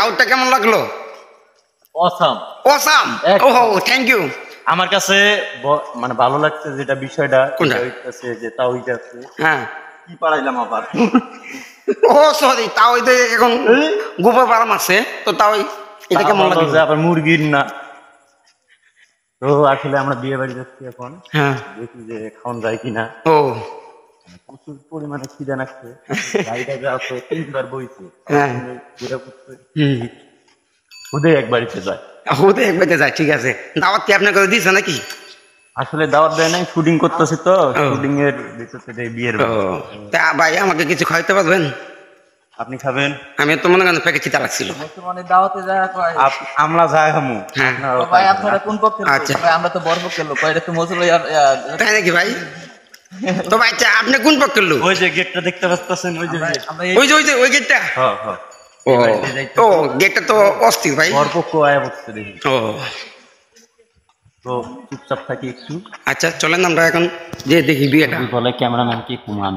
আউটটা কেমন লাগলো? Awesome awesome. ওহো থ্যাংক ইউ। আমার কাছে মানে ভালো লাগছে যেটা বিষয়টা যে তাওহিদ আছে। হ্যাঁ কি পারাইলাম আবার। ও সরি তাওহিদ এখন গোবর বারাম আছে তো তাও এটা কেমন লাগলো? আবার মুরগির না তো আসলে আমরা বিয়ে বাড়ি যাচ্ছি এখন। হ্যাঁ দেখি যে খাওয়ান যায় কিনা। ও প্রচুর পরিমাণে খিদে লাগছে। গাড়িটা যা আছে 3বার বইছে। হ্যাঁ ওদের এক বাড়িতে যায়। ওদের এক বাড়িতে যায় ঠিক আছে। দাওয়াত কি আপনার কাছে দিয়েছে নাকি? আসলে দাওয়াত দেয় নাই, শুটিং করতেছি তো শুটিং এর ভিতরে বিয়ের। তা ভাই আমাকে কিছু খাইতে পারবেন? আপনি খাবেন? আমি তো মনে করেন প্যাকেট চিতা লাগছিল। মানে দাওয়াতে যায় কয় আমরা যাই হামু। হ্যাঁ ভাই আপনারা কোন পক্ষের লোক? আচ্ছা ভাই আমরা তো বড় পক্ষের লোক। কয় এটা তো মজুল তাই নাকি ভাই? তো ভাই আপনি কোন পক্ষের লোক? ওই যে গেটটা দেখতে পাচ্ছেন, ওই যে ওই গেটটা। হ্যাঁ হ্যাঁ ও গেটটা তো অস্থির ভাই। বরপক্ষ আয়া বসতে দেখি। ও তো চুপচাপ থাকি একটু। আচ্ছা চলেন আমরা এখন যে দেখি বিয়েটা। বলে ক্যামেরাম্যান কি কুমান।